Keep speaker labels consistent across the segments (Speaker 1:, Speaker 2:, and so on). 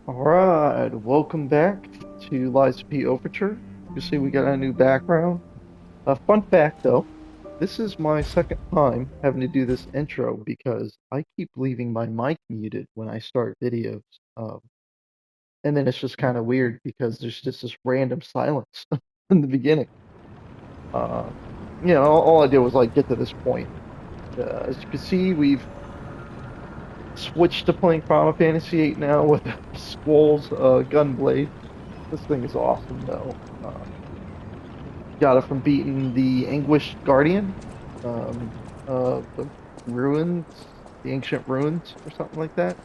Speaker 1: Alright, welcome back to P Overture. You see we got a new background. Fun fact though, this is my second time having to do this intro because I keep leaving my mic muted when I start videos. Um, and then it's just kind of weird because there's just this random silence in the beginning. Uh, all I did was like get to this point. As you can see, we've switched to playing Final Fantasy VIII now with Squall's gunblade. This thing is awesome though. Got it from beating the Anguished Guardian, the ruins, the ancient ruins, or something like that.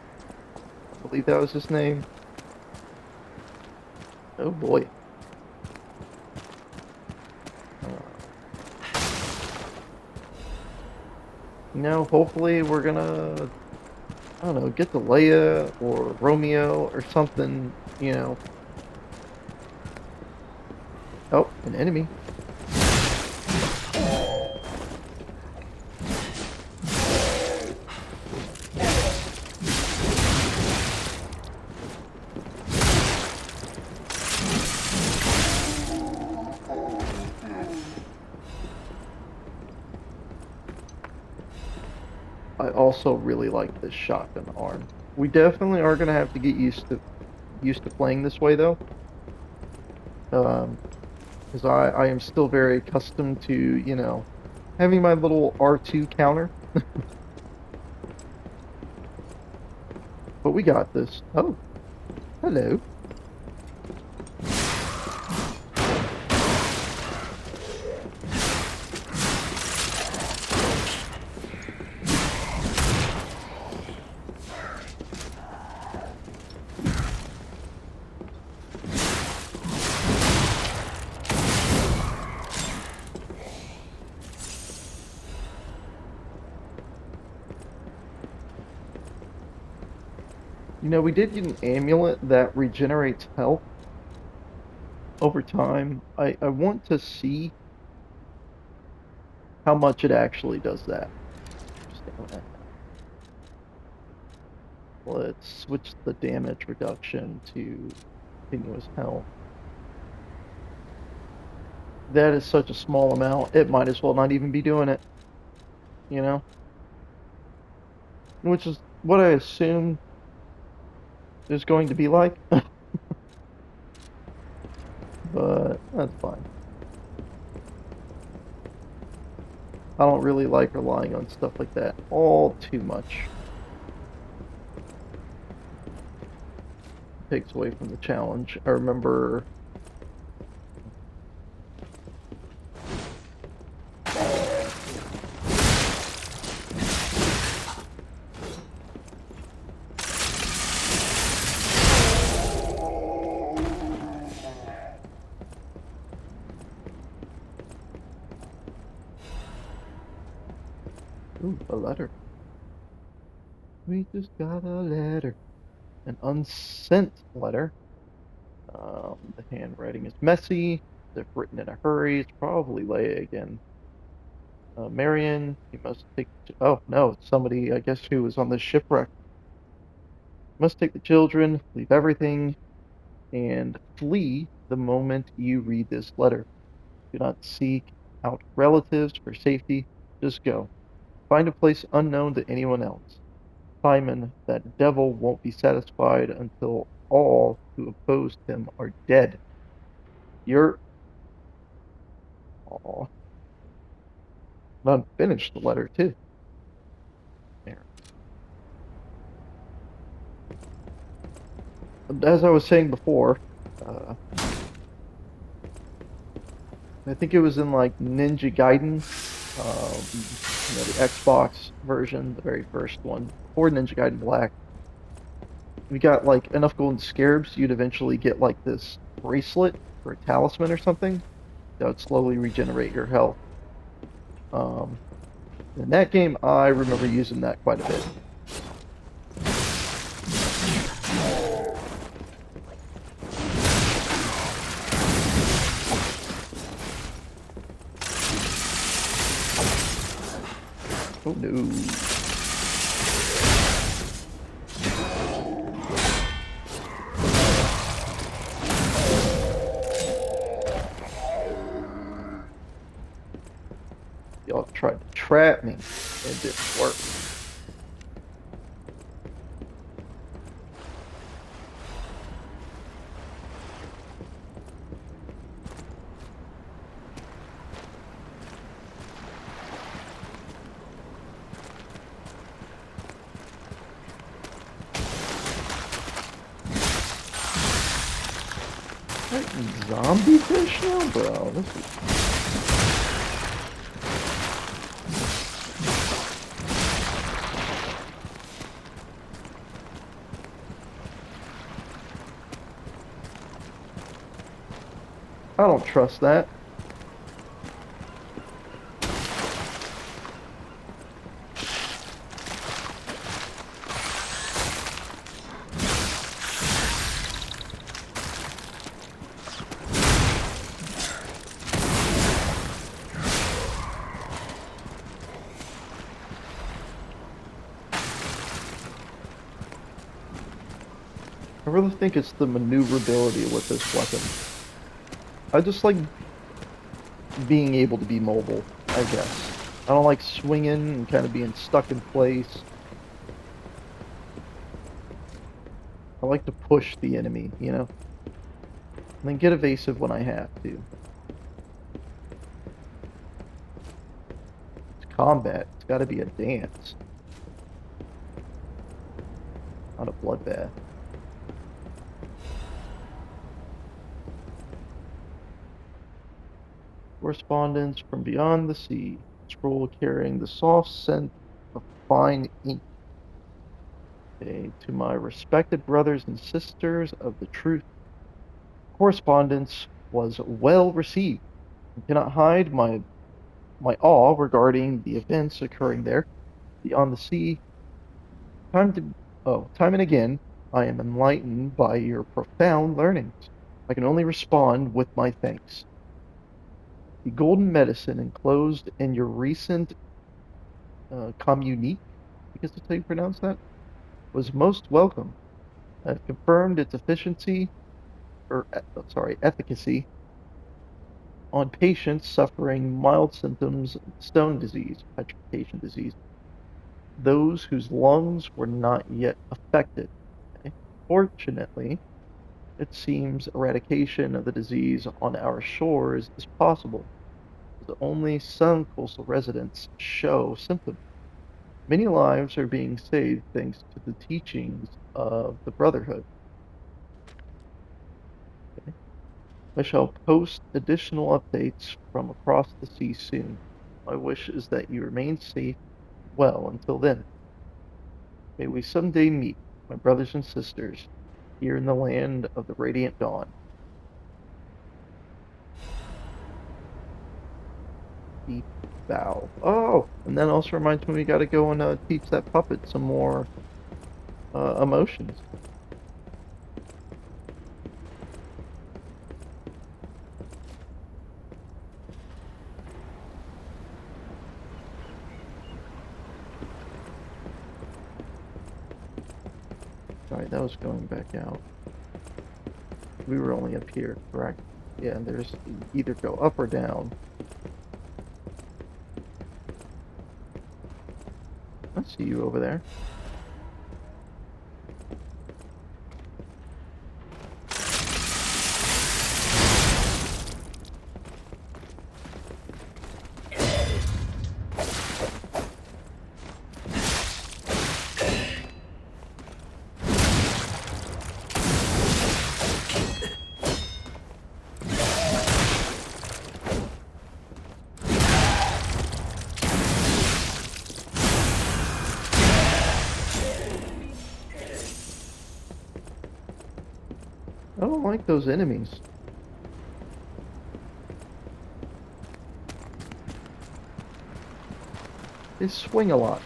Speaker 1: I believe that was his name. Oh boy. Uh, hopefully we're gonna, I don't know, get to Leia or Romeo or something, Oh, an enemy. I also really like this shotgun arm. We definitely are gonna have to get used to playing this way though. Um, because I am still very accustomed to, having my little R2 counter. But we got this. Oh, hello. We did get an amulet that regenerates health over time. I want to see how much it actually does that. Stamina. Let's switch the damage reduction to continuous health. That is such a small amount, it might as well not even be doing it, you know? Which is what I assume is going to be like, but that's fine. I don't really like relying on stuff like that all too much. It takes away from the challenge. I remember ooh, a letter. We just got a letter. An unsent letter. The handwriting is messy. If written in a hurry, it's probably Leia again. Marion, you must take. Oh no, it's somebody I guess who was on this shipwreck. Must take the children, leave everything, and flee the moment you read this letter. Do not seek out relatives for safety. Just go. Find a place unknown to anyone else. Simon, that devil won't be satisfied until all who opposed him are dead. You're all unfinished letter too. There. As I was saying before, uh, I think it was in like Ninja Gaiden, the Xbox version, the very first one, or Ninja Gaiden Black. We got like enough golden scarabs, you'd eventually get like this bracelet or a talisman or something that would slowly regenerate your health. Um, in that game, I remember using that quite a bit. Oh no. trap me. It didn't work. Fighting zombie fish now, bro. This is... I don't trust that. I really think it's the maneuverability with this weapon. I just like being able to be mobile, I guess. I don't like swinging and kind of being stuck in place. I like to push the enemy, you know? And then get evasive when I have to. It's combat. It's got to be a dance, not a bloodbath. Correspondence from beyond the sea. Scroll carrying the soft scent of fine ink. Okay, to my respected brothers and sisters of the truth, correspondence was well received. I cannot hide my awe regarding the events occurring there beyond the sea. Time to time and again, I am enlightened by your profound learnings. I can only respond with my thanks. The golden medicine enclosed in your recent communique, I guess that's how you pronounce that, was most welcome. I've confirmed its efficiency, efficacy on patients suffering mild symptoms of stone disease, petrification disease, those whose lungs were not yet affected. Okay? Fortunately, it seems eradication of the disease on our shores is possible, as only some coastal residents show symptoms. Many lives are being saved thanks to the teachings of the Brotherhood. Okay? I shall post additional updates from across the sea soon. My wish is that you remain safe well until then. May we someday meet, my brothers and sisters, here in the land of the radiant dawn. Deep bow. Oh, and that also reminds me we got to go and teach that puppet some more emotions. Sorry, that was going back out. We were only up here, correct? Yeah, and there's either go up or down. I see you over there. I don't like those enemies. They swing a lot.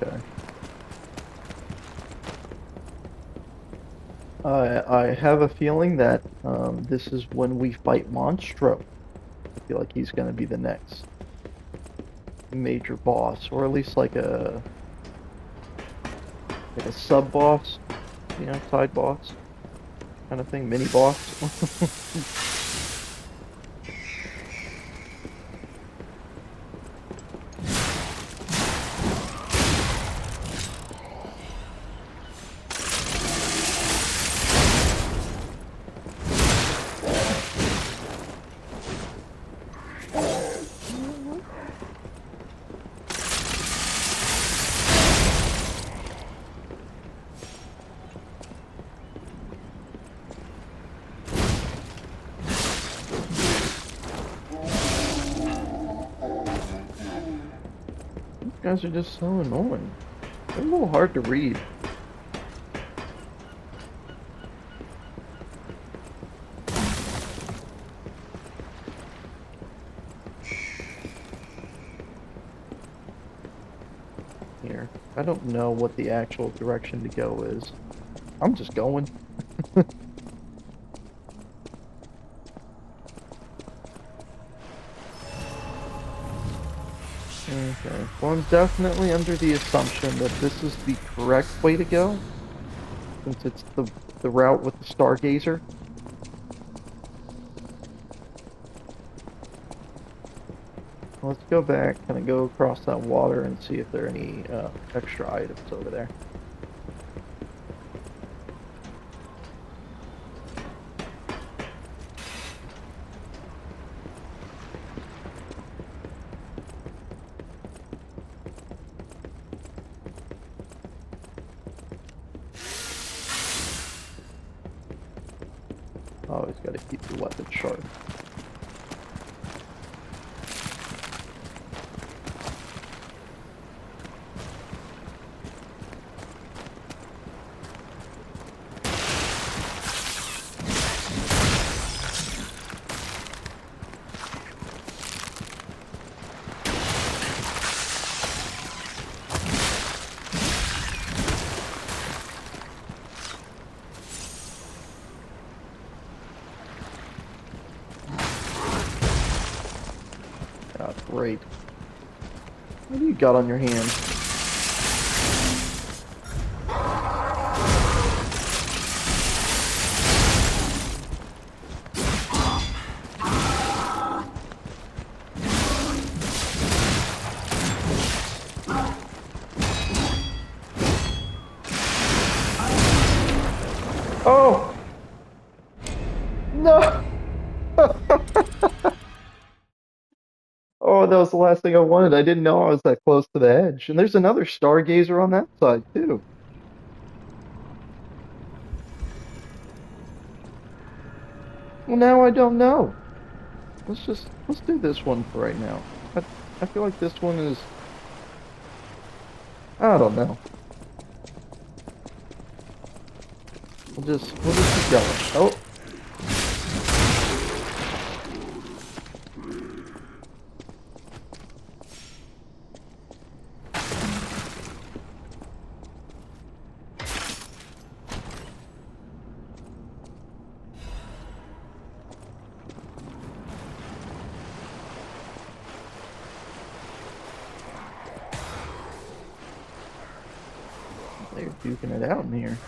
Speaker 1: Okay. I have a feeling that this is when we fight Monstro. I feel like he's going to be the next major boss, or at least like a sub boss, side boss kind of thing, mini boss. These guys are just so annoying. They're a little hard to read. Here, I don't know what the actual direction to go is. I'm just going. Okay, well, I'm definitely under the assumption that this is the correct way to go, since it's the route with the Stargazer. Let's go back, kind of go across that water and see if there are any extra items over there. Always got to keep the weapon sharp. Ah, great. What do you got on your hands? Oh! No! Oh, that was the last thing I wanted. I didn't know I was that close to the edge. And there's another Stargazer on that side, too. Well, now I don't know. Let's do this one for right now. I feel like this one is, I don't know. We'll just keep going. Oh, they're duking it out in here.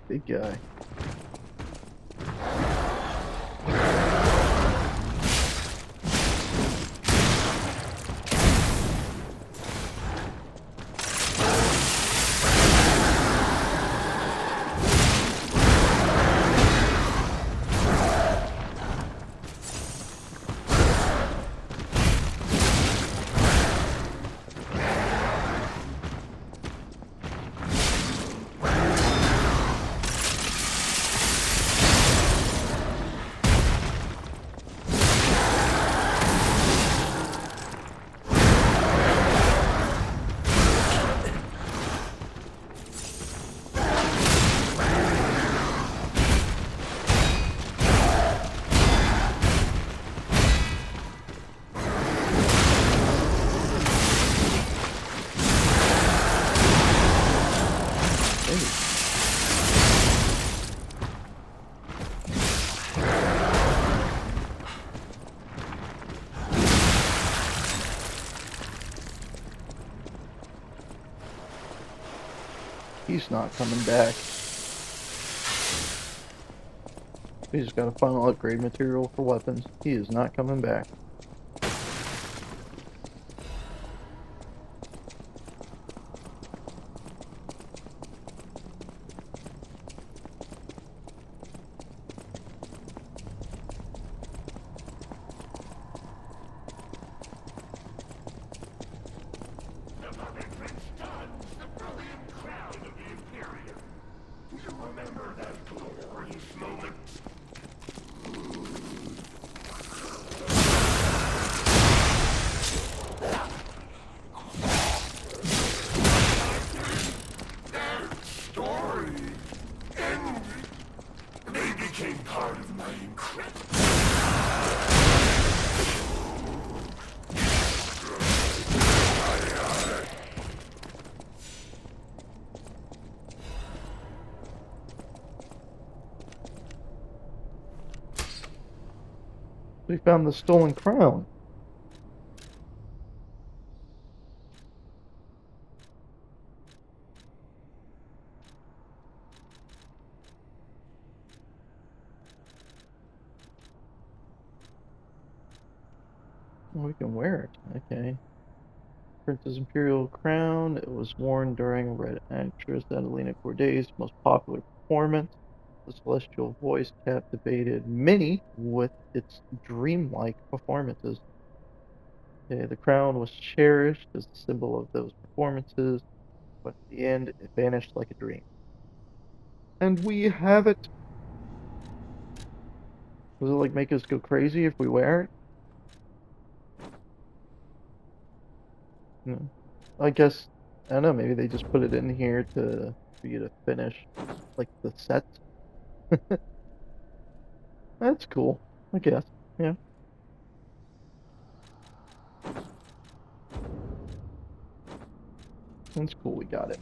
Speaker 1: Big guy. He's not coming back. We just got a final upgrade material for weapons. He is not coming back. We found the stolen crown. We can wear it. Okay. Princess Imperial Crown. It was worn during Red actress Adelina Corday's most popular performance. The celestial voice captivated many with its dreamlike performances. Okay, the crown was cherished as a symbol of those performances, but at the end, it vanished like a dream. And we have it. Does it like make us go crazy if we wear it? No. I guess I don't know. Maybe they just put it in here to for you to finish like the set. That's cool. I guess. Yeah, that's cool. We got it.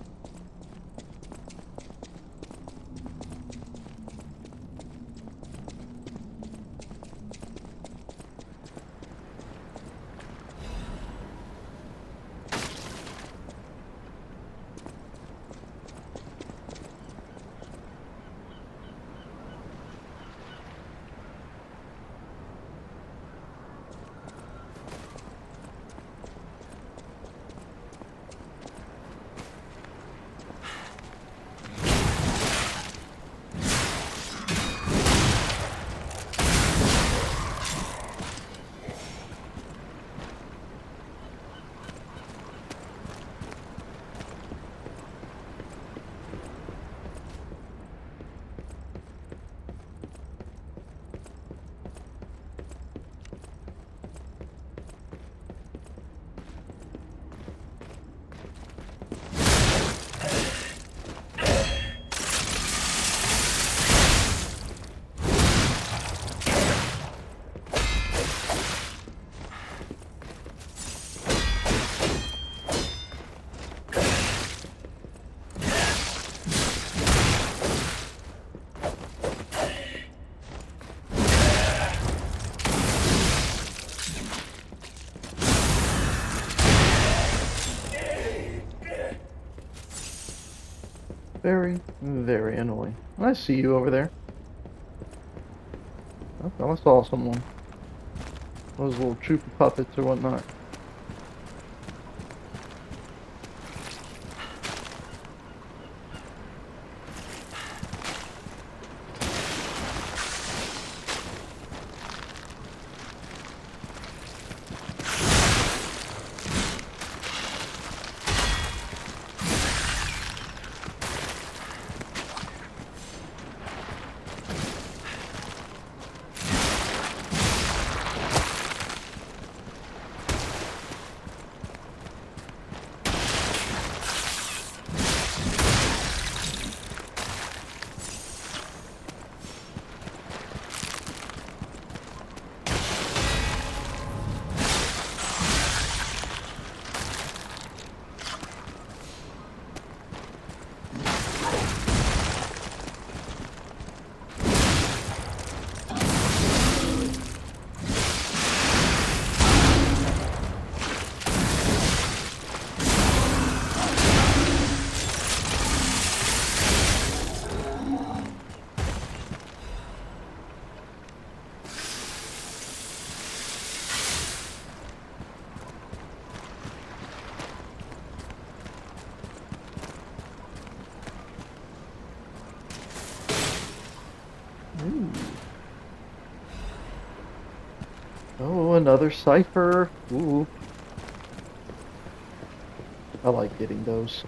Speaker 1: Very, very annoying. I see you over there. Oh, I saw someone. Those little trooper puppets or whatnot. Oh, another cipher. Ooh, I like getting those.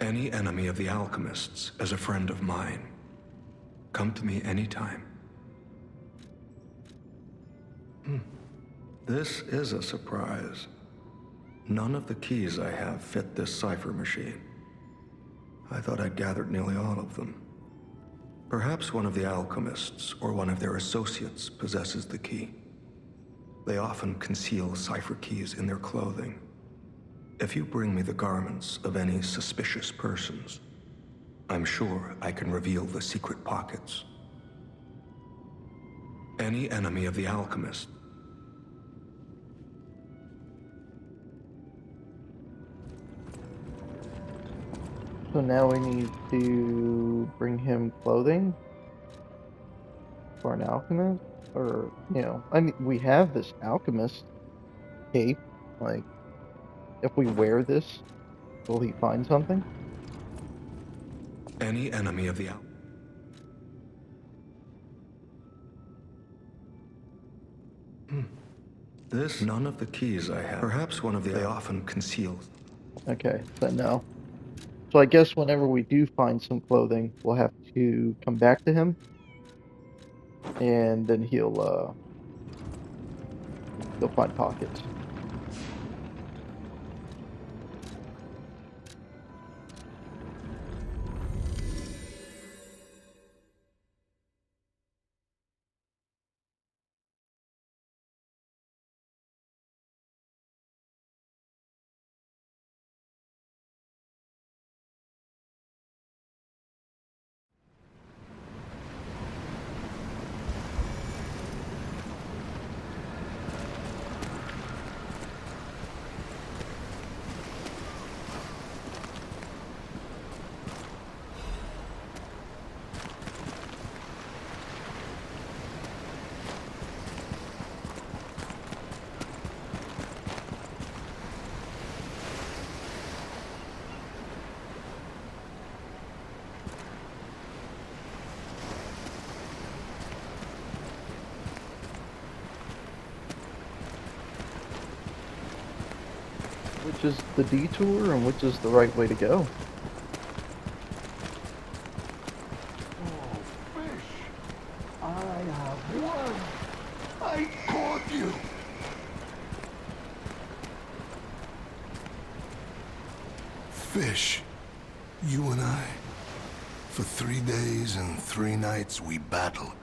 Speaker 2: Any enemy of the alchemists is a friend of mine. Come to me anytime. This is a surprise. None of the keys I have fit this cipher machine. I thought I'd gathered nearly all of them. Perhaps one of the alchemists or one of their associates possesses the key. They often conceal cipher keys in their clothing. If you bring me the garments of any suspicious persons, I'm sure I can reveal the secret pockets. Any enemy of the alchemist.
Speaker 1: So now we need to bring him clothing for an alchemist, or I mean, we have this alchemist cape. Like, if we wear this, will he find something?
Speaker 2: Any enemy of the This, none of the keys I have. Perhaps one of the they often conceal.
Speaker 1: Okay, then no. So I guess whenever we do find some clothing, we'll have to come back to him, and then he'll find pockets. Which is the detour and which is the right way to go?
Speaker 3: Oh, fish! I have won! I caught you! Fish, you and I, for 3 days and 3 nights we battled.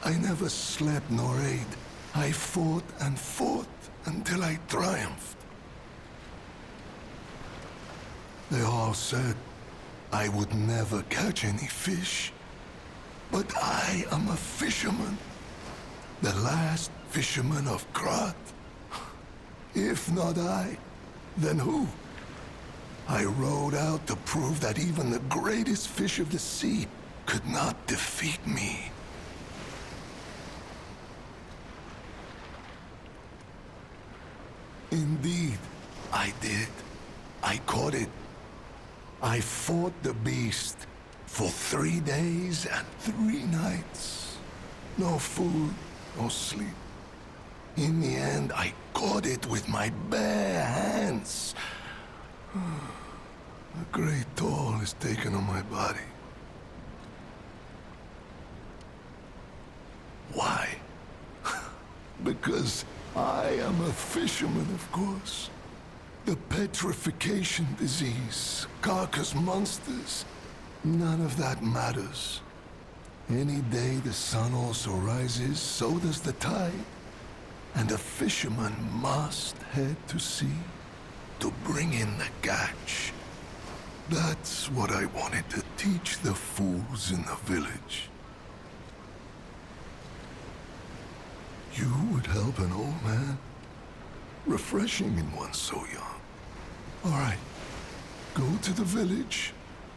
Speaker 3: I never slept nor ate. I fought and fought until I triumphed. They all said I would never catch any fish. But I am a fisherman. The last fisherman of Krat. If not I, then who? I rowed out to prove that even the greatest fish of the sea could not defeat me. Indeed, I did. I caught it. I fought the beast for 3 days and 3 nights. No food, no sleep. In the end, I caught it with my bare hands. A great toll is taken on my body. Why? Because I am a fisherman, of course. The petrification disease, carcass monsters, none of that matters. Any day the sun also rises, so does the tide. And a fisherman must head to sea to bring in the catch. That's what I wanted to teach the fools in the village. You would help an old man. Refreshing in one so young. All right, go to the village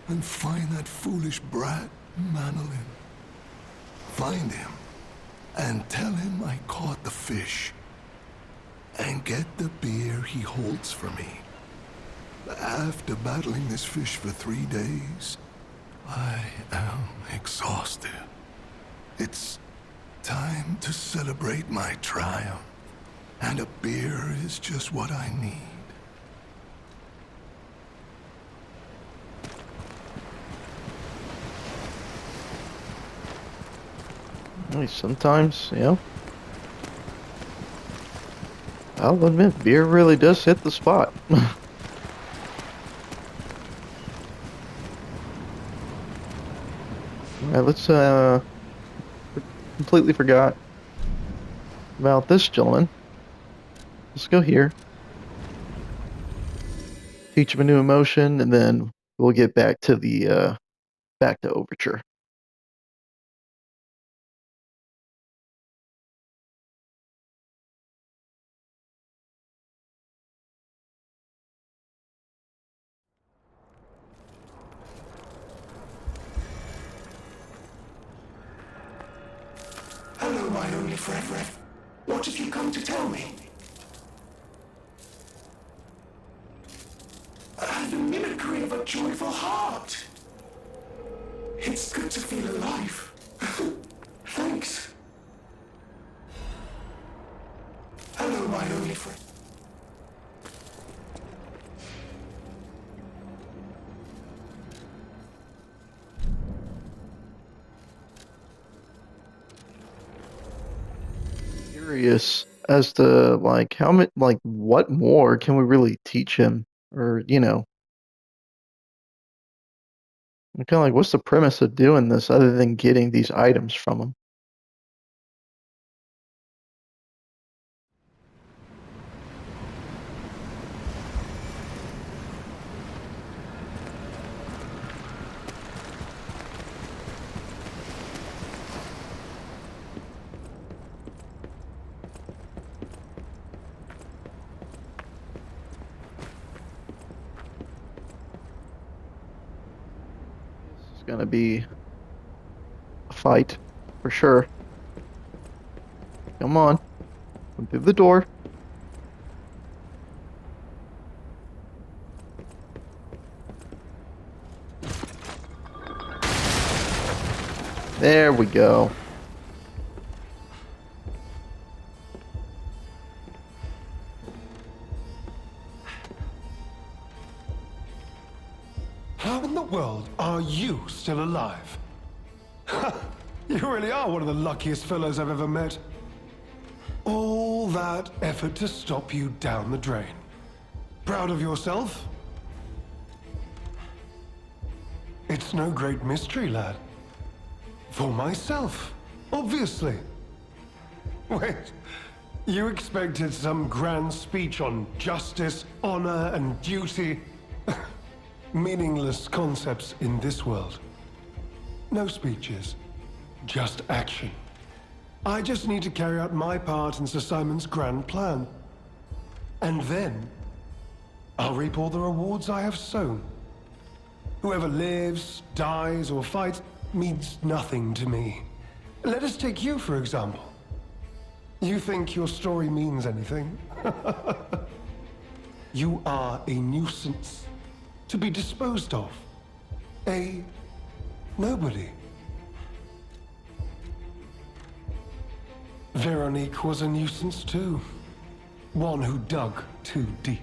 Speaker 3: and find that foolish brat, Manolin. Find him and tell him I caught the fish. And get the beer he holds for me. After battling this fish for 3 days, I am exhausted. It's time to celebrate my triumph. And a beer is just what I need.
Speaker 1: Sometimes, I'll admit, beer really does hit the spot. Alright, let's, completely forgot about this gentleman. Let's go here. Teach him a new emotion, and then we'll get back to the, back to Overture.
Speaker 3: Hello, my only friend. What have you come to tell me? The mimicry of a joyful heart. It's good to feel alive. Thanks. Hello, my only friend.
Speaker 1: Curious as to, like, how much, like, what more can we really teach him? Or, I'm kind of like, what's the premise of doing this other than getting these items from him? This is gonna be a fight for sure. Come on, come through the door. There we go.
Speaker 4: How in the world are you still alive? You really are one of the luckiest fellows I've ever met. All that effort to stop you down the drain. Proud of yourself? It's no great mystery, lad. For myself, obviously. Wait, you expected some grand speech on justice, honor, and duty? Meaningless concepts in this world. No speeches, just action. I just need to carry out my part in Sir Simon's grand plan. And then, I'll reap all the rewards I have sown. Whoever lives, dies, or fights means nothing to me. Let us take you, for example. You think your story means anything? You are a nuisance to be disposed of. A nobody. Veronique was a nuisance too. One who dug too deep.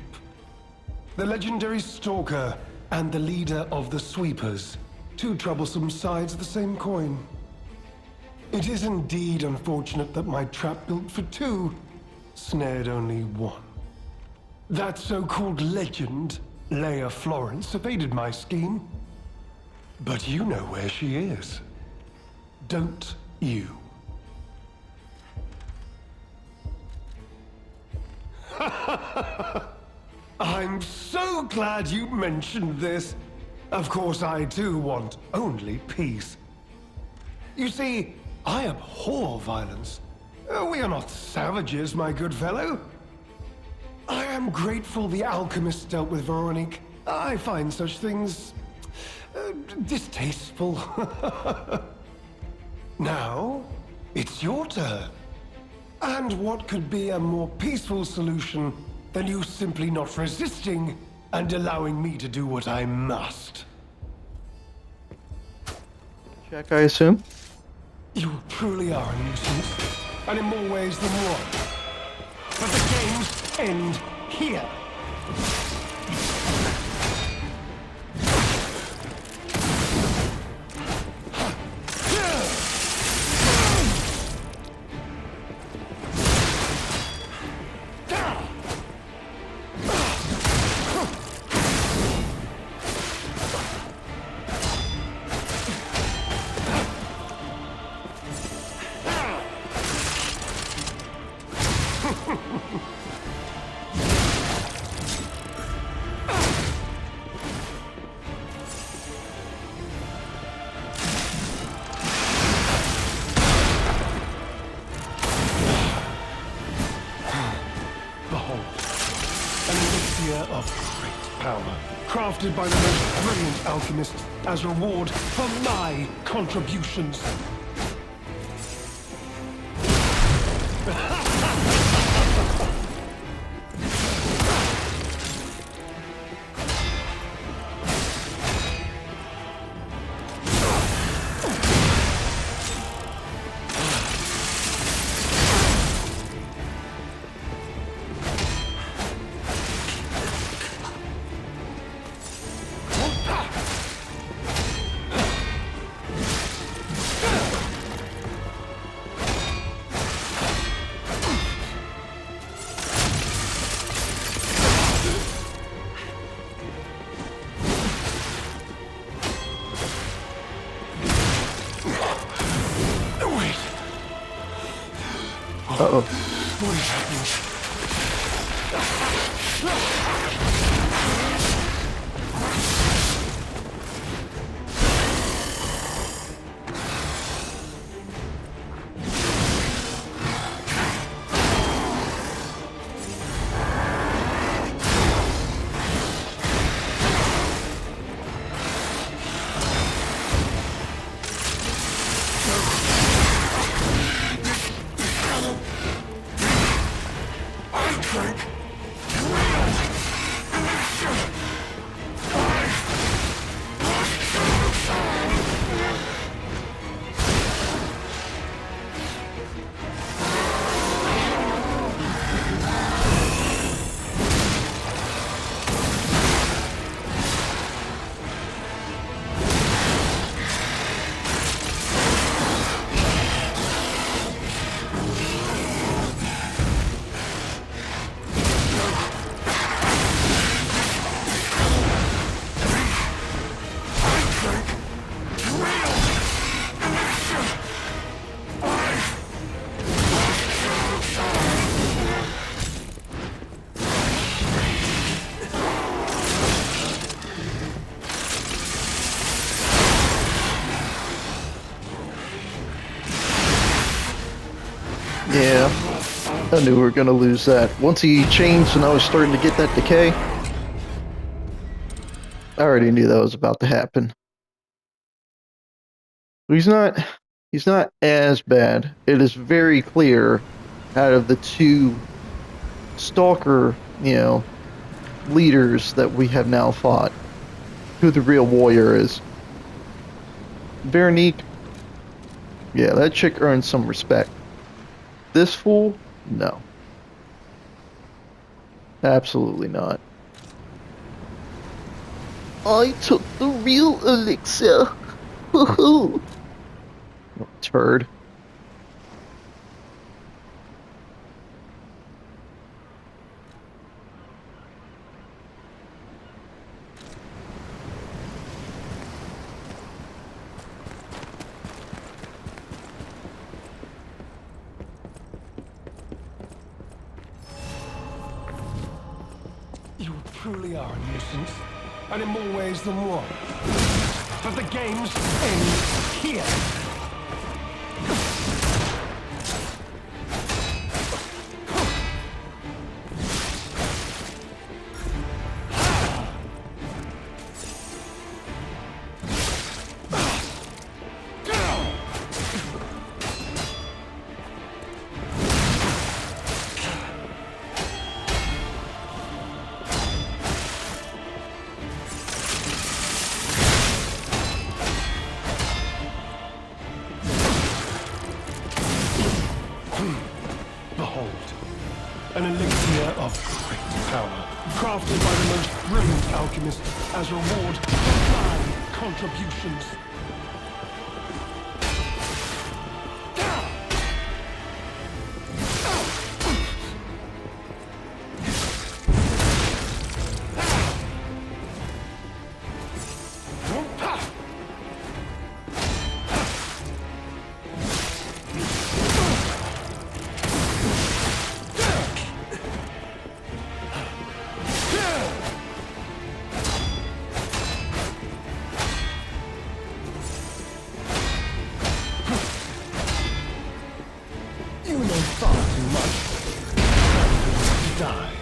Speaker 4: The legendary stalker and the leader of the sweepers. Two troublesome sides of the same coin. It is indeed unfortunate that my trap built for two snared only one. That so-called legend, Leia Florence, evaded my scheme. But you know where she is. don't you? I'm so glad you mentioned this. Of course, I too want only peace. You see, I abhor violence. We are not savages, my good fellow. I am grateful the alchemist dealt with Veronique. I find such things distasteful. Now, it's your turn. And what could be a more peaceful solution than you simply not resisting and allowing me to do what I must?
Speaker 1: Check, I assume.
Speaker 4: You truly are a nuisance, and in more ways than one. But the games end here. Of great power, crafted by the most brilliant alchemists as reward for my contributions.
Speaker 1: Uh-oh.
Speaker 4: What is happening?
Speaker 1: Yeah, I knew we were gonna lose that. Once he changed and I was starting to get that decay, I already knew that was about to happen. But he's not as bad. It is very clear out of the two stalker, leaders that we have now fought, who the real warrior is. Veronique, yeah, that chick earned some respect. This fool, no. Absolutely not. I took the real elixir. Woohoo! Turd.
Speaker 4: truly are a nuisance, and in more ways than one. But the games end here. Behold, an elixir of great power, crafted by the most brilliant alchemist as reward for my contributions. You know far too much. Time to die.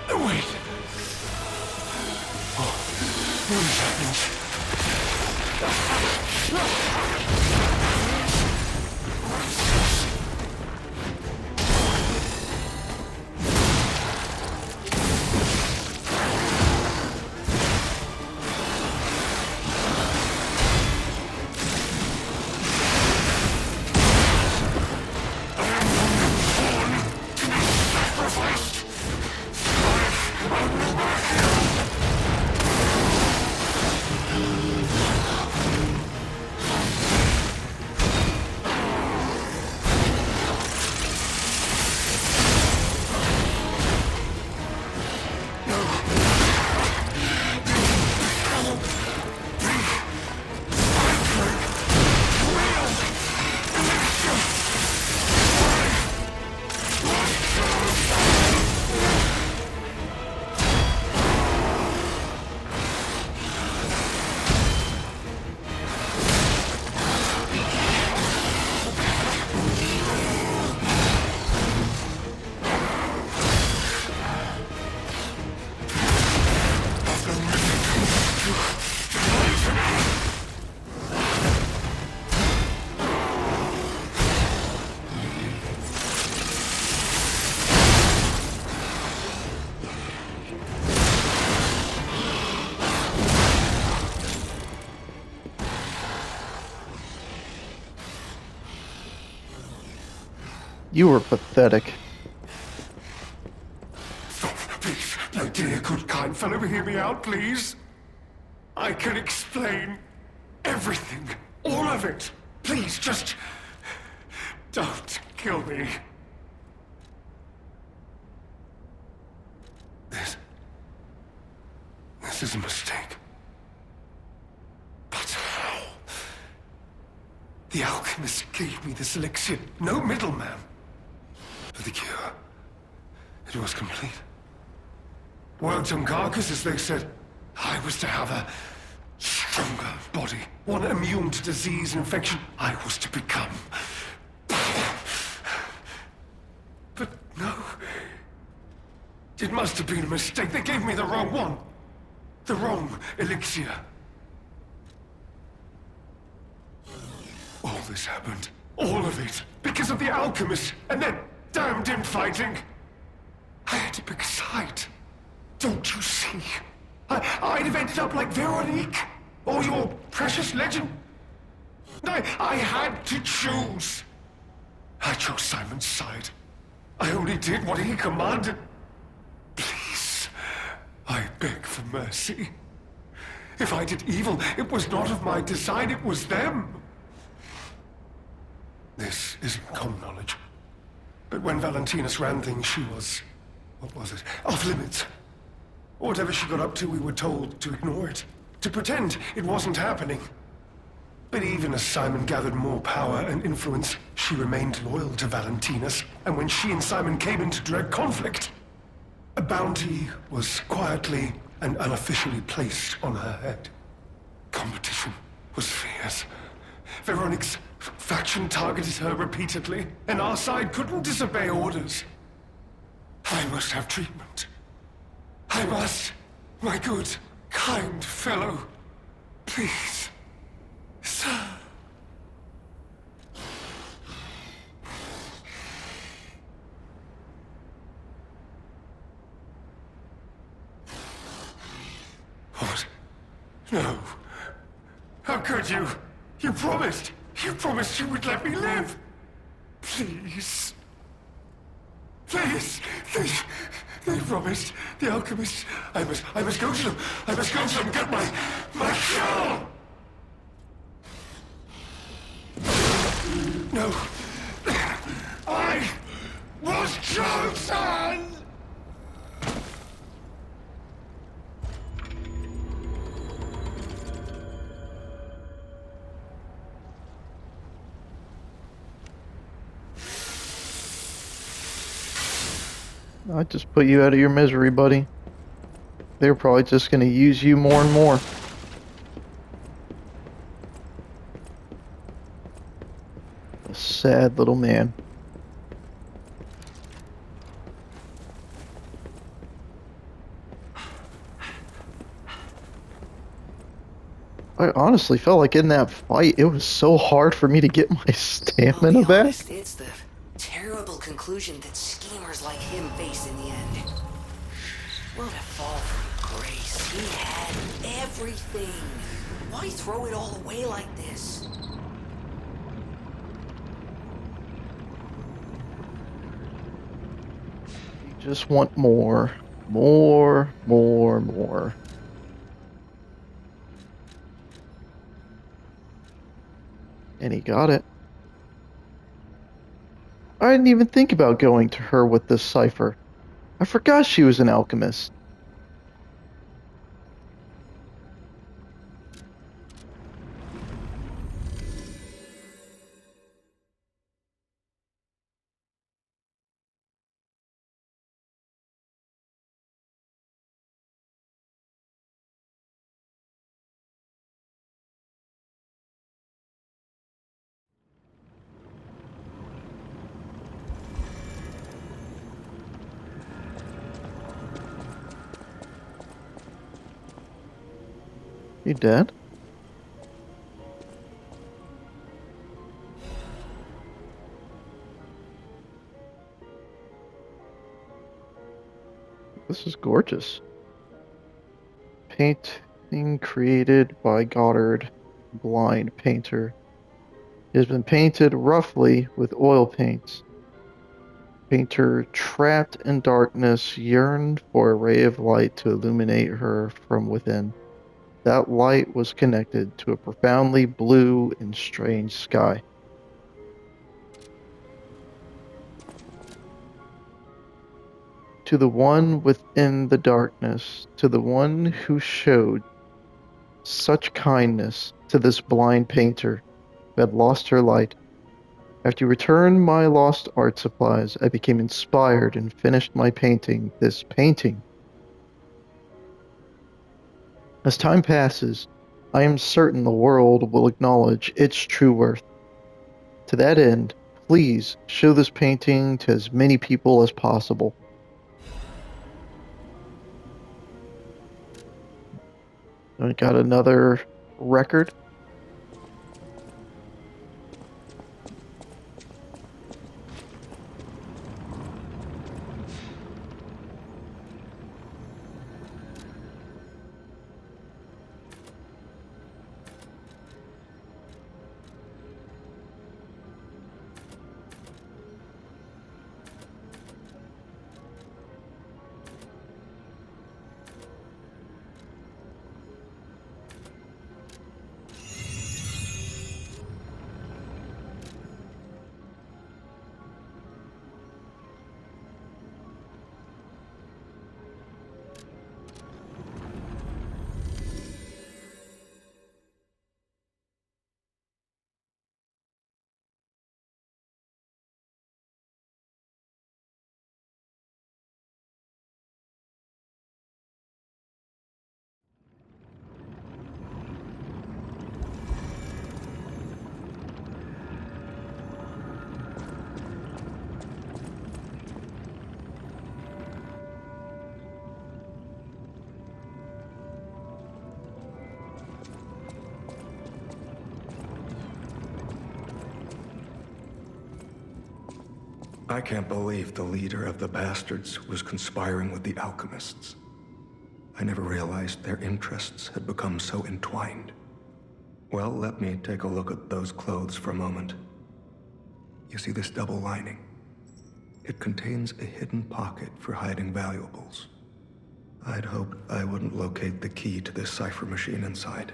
Speaker 4: Wait. What is happening?
Speaker 1: You were pathetic.
Speaker 4: Please, my dear, good, kind fellow, hear me out, please. I can explain everything, all of it. Please, just don't kill me. This is a mistake. But how? The alchemist gave me this elixir, no middleman. For the cure, it was complete. Worked on carcasses, they said. I was to have a stronger body, one immune to disease and infection. I was to become. But no. It must have been a mistake. They gave me the wrong one. The wrong elixir. All this happened. All of it. Because of the alchemist. And then damned infighting. I had to pick a side. Don't you see? I'd have ended up like Veronique. Or your precious legend. I had to choose. I chose Simon's side. I only did what he commanded. Please, I beg for mercy. If I did evil, it was not of my design, it was them. This isn't common knowledge. But when Valentinus ran things, she was... what was it? Off limits. Whatever she got up to, we were told to ignore it. To pretend it wasn't happening. But even as Simon gathered more power and influence, she remained loyal to Valentinus. And when she and Simon came into direct conflict, a bounty was quietly and unofficially placed on her head. Competition was fierce. Veronique's faction targeted her repeatedly, and our side couldn't disobey orders. I must have treatment. I must, my good, kind fellow. Please, sir. What? No. How could you? You promised. You promised you would let me live. Please. Please. They promised. The alchemists. I must go to them. I must go to them and get my cure. No. I was chosen!
Speaker 1: I just put you out of your misery, buddy. They're probably just gonna use you more and more. A sad little man. I honestly felt like in that fight, it was so hard for me to get my
Speaker 5: I'll
Speaker 1: stamina
Speaker 5: be
Speaker 1: back.
Speaker 5: honest, it's the terrible conclusion that schemers like him face in the end. What a fall from grace. He had everything. Why throw it all away like this?
Speaker 1: You just want more. More, more, more. And he got it. I didn't even think about going to her with this cipher. I forgot she was an alchemist. You dead? This is gorgeous. Painting created by Goddard, blind painter. It has been painted roughly with oil paints. Painter, trapped in darkness, yearned for a ray of light to illuminate her from within. That light was connected to a profoundly blue and strange sky. To the one within the darkness, to the one who showed such kindness to this blind painter who had lost her light. After you returned my lost art supplies, I became inspired and finished my painting, this painting. As time passes, I am certain the world will acknowledge its true worth. To that end, please show this painting to as many people as possible. I got another record.
Speaker 2: I can't believe the leader of the bastards was conspiring with the alchemists. I never realized their interests had become so entwined. Well, let me take a look at those clothes for a moment. You see this double lining? It contains a hidden pocket for hiding valuables. I'd hoped I wouldn't locate the key to this cipher machine inside.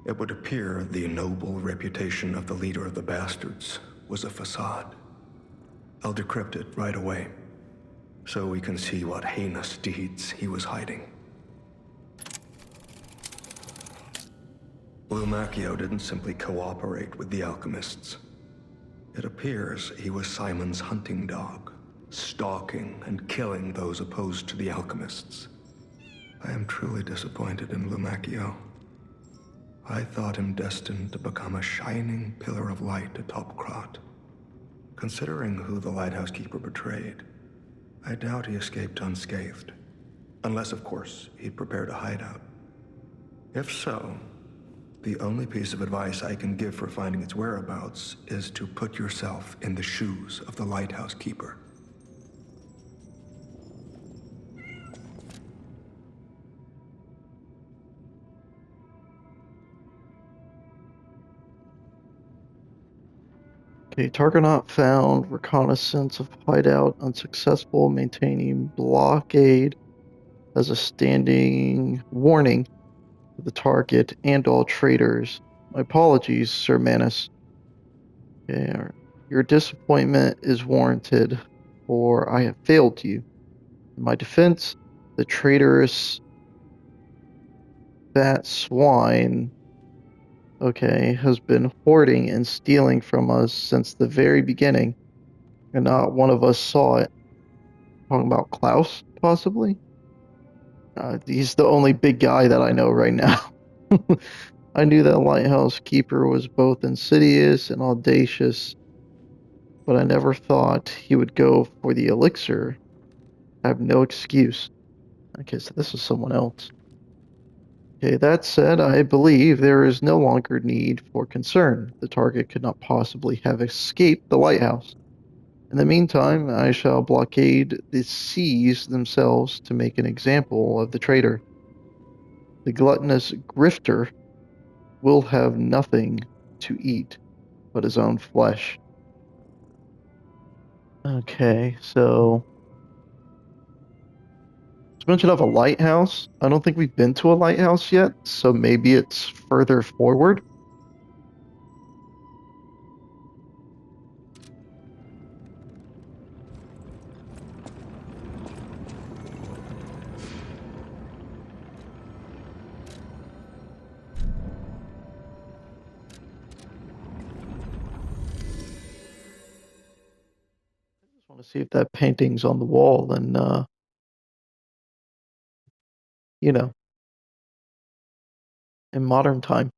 Speaker 2: It would appear the noble reputation of the leader of the bastards was a facade. I'll decrypt it right away, so we can see what heinous deeds he was hiding. Lumacchio didn't simply cooperate with the alchemists. It appears he was Simon's hunting dog, stalking and killing those opposed to the alchemists. I am truly disappointed in Lumacchio. I thought him destined to become a shining pillar of light atop Krat. Considering who the lighthouse keeper betrayed, I doubt he escaped unscathed. Unless, of course, he'd prepared a hideout. If so, the only piece of advice I can give for finding its whereabouts is to put yourself in the shoes of the lighthouse keeper.
Speaker 1: Okay, target not found. Reconnaissance of hideout unsuccessful. Maintaining blockade as a standing warning to the target and all traders. My apologies, Sir Manus. Okay, your disappointment is warranted, for I have failed you. In my defense, the traitorous fat swine, okay, has been hoarding and stealing from us since the very beginning, and not one of us saw it. Talking about Klaus, possibly? He's the only big guy that I know right now. I knew that lighthouse keeper was both insidious and audacious, but I never thought he would go for the elixir. I have no excuse. Okay, so this is someone else. Okay, that said, I believe there is no longer need for concern. The target could not possibly have escaped the lighthouse. In the meantime, I shall blockade the seas themselves to make an example of the traitor. The gluttonous grifter will have nothing to eat but his own flesh. Okay, so it's mention of a lighthouse. I don't think we've been to a lighthouse yet, so maybe it's further forward. I want to see if that painting's on the wall and you know, in modern time.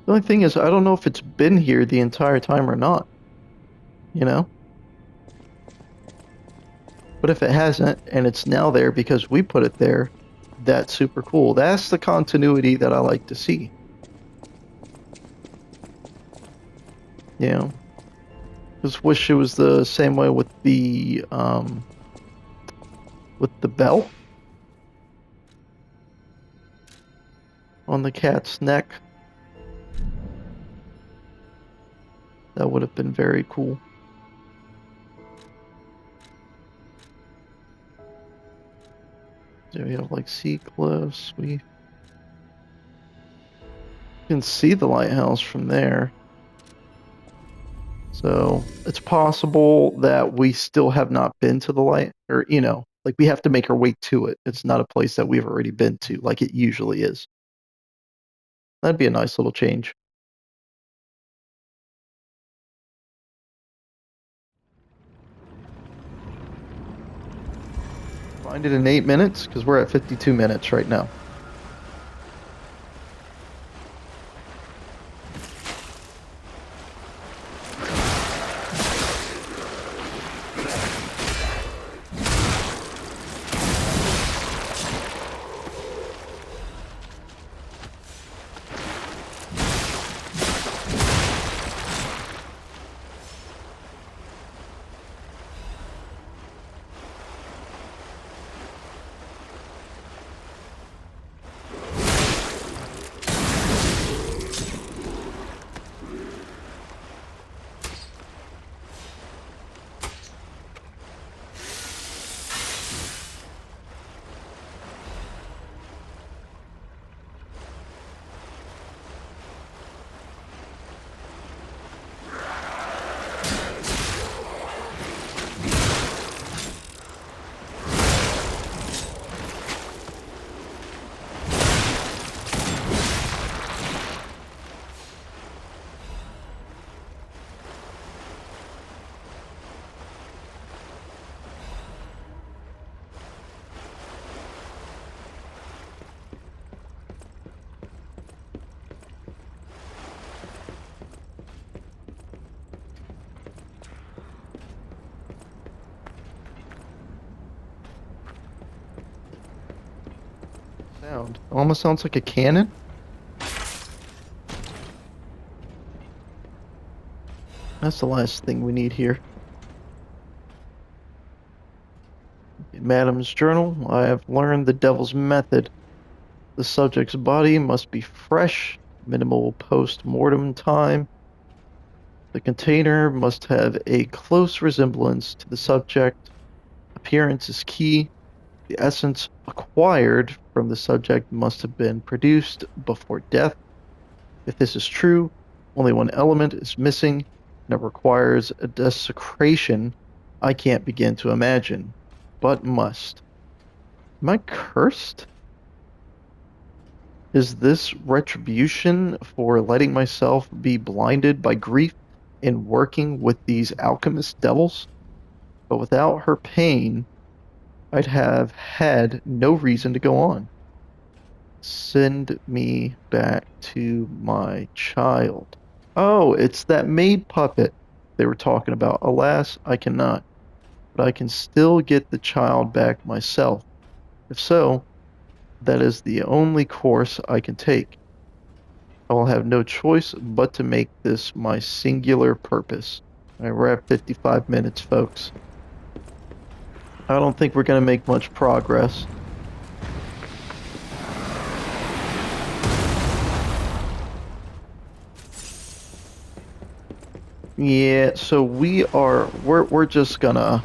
Speaker 1: The only thing is, I don't know if it's been here the entire time or not, you know? But if it hasn't, and it's now there because we put it there, that's super cool. That's the continuity that I like to see. You know? Just wish it was the same way with the bell on the cat's neck. That would have been very cool. So we have like sea cliffs. We can see the lighthouse from there. So it's possible that we still have not been to the light, or, you know, like we have to make our way to it. It's not a place that we've already been to like it usually is. That'd be a nice little change. Find it in 8 minutes because we're at 52 minutes right now. background. It almost sounds like a cannon. That's the last thing we need here. Madam's journal. I have learned the devil's method. The subject's body must be fresh, minimal post-mortem time. The container must have a close resemblance to the subject. Appearance is key. The essence acquired from the subject must have been produced before death. If this is true, only one element is missing, and it requires a desecration I can't begin to imagine, but must. Am I cursed? Is this retribution for letting myself be blinded by grief in working with these alchemist devils? But without her pain, I'd have had no reason to go on. Send me back to my child. Oh, it's that maid puppet they were talking about. Alas, I cannot. But I can still get the child back myself. If so, that is the only course I can take. I will have no choice but to make this my singular purpose. All right, we're at 55 minutes, folks. I don't think we're going to make much progress. Yeah, so we're just gonna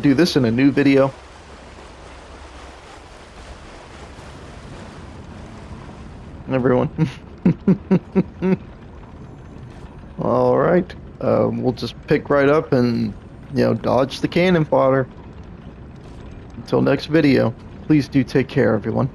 Speaker 1: do this in a new video. Everyone. All right. We'll just pick right up and, dodge the cannon fodder. Until next video, please do take care, everyone.